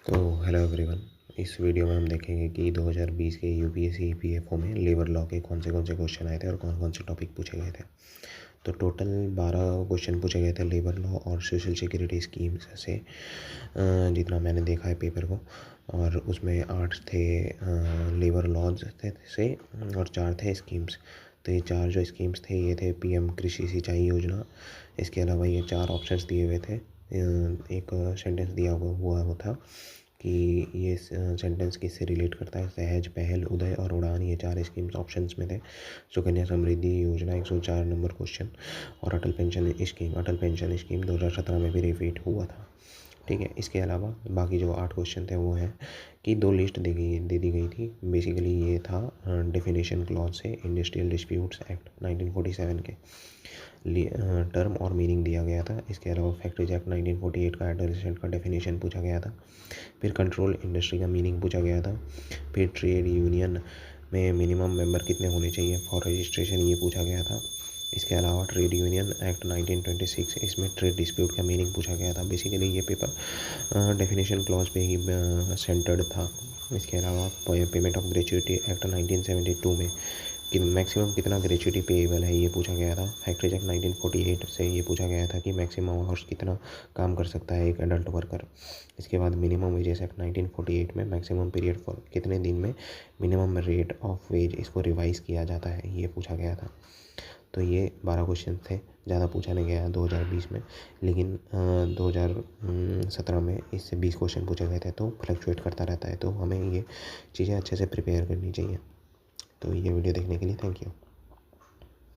तो hello everyone. इस video में हम देखेंगे कि 2020 के यूपीएससी ईपीएफओ में लेबर लॉ के कौन से क्वेश्चन आए थे और कौन कौन से टॉपिक पूछे गए थे। तो टोटल 12 क्वेश्चन पूछे गए थे लेबर लॉ और सोशल सिक्योरिटी स्कीम्स से, जितना मैंने देखा है पेपर को। और उसमें 8 थे लेबर लॉज से और 4 थे स्कीम्स। तो ये 4 जो स्कीम्स थे ये थे पीएम कृषि सिंचाई योजना। इसके अलावा ये 4 ऑप्शंस दिए हुए थे। एक सेंटेंस दिया हुआ वो था कि ये सेंटेंस किससे रिलेट करता है। सहज, पहल, उदय और उड़ान, ये 4 स्कीम्स ऑप्शंस में थे। सुकन्या समृद्धि योजना 104 नंबर क्वेश्चन। और अटल पेंशन स्कीम 2017 में भी रिपीट हुआ था। ठीक है। इसके अलावा बाकी जो 8 क्वेश्चन थे वो हैं कि 2 लिस्ट दे दी गई थी। बेसिकली ये था डेफिनेशन क्लॉज से इंडस्ट्रियल डिस्प्यूट्स एक्ट 1947 के लिए टर्म और मीनिंग दिया गया था। इसके अलावा फैक्ट्रीज एक्ट 1948 का एडोलेसेंट का डेफिनेशन पूछा गया था। फिर कंट्रोल इंडस्ट्री का मीनिंग पूछा गया था। फिर ट्रेड यूनियन में मिनिमम मेंबर कितने होने चाहिए फॉर रजिस्ट्रेशन, ये पूछा गया था। इसके अलावा ट्रेड यूनियन एक्ट 1926, इसमें ट्रेड डिस्प्यूट का मीनिंग पूछा गया था। बेसिकली ये पेपर डेफिनेशन क्लॉज पे ही सेंटर्ड था। इसके अलावा पेमेंट ऑफ ग्रेचुइटी एक्ट 1972 में कि मैक्सिमम कितना ग्रेचुइटी पेएबल है ये पूछा गया था। फैक्ट्रीज एक्ट 1948 से ये पूछा गया था कि मैक्सिमम आवर्स कितना काम कर सकता है एक एडल्ट वर्कर। इसके बाद मिनिमम वेजेस एक्ट 1948 में मैक्सिमम पीरियड फॉर कितने दिन में मिनिमम रेट ऑफ वेज इसको रिवाइज़ किया जाता है, ये पूछा गया था। तो ये 12 क्वेश्चन थे। ज़्यादा पूछा नहीं गया 2020 में, लेकिन 2017 में इससे 20 क्वेश्चन पूछे गए थे। तो फ्लक्चुएट करता रहता है, तो हमें ये चीज़ें अच्छे से प्रिपेयर करनी चाहिए। तो ये वीडियो देखने के लिए थैंक यू।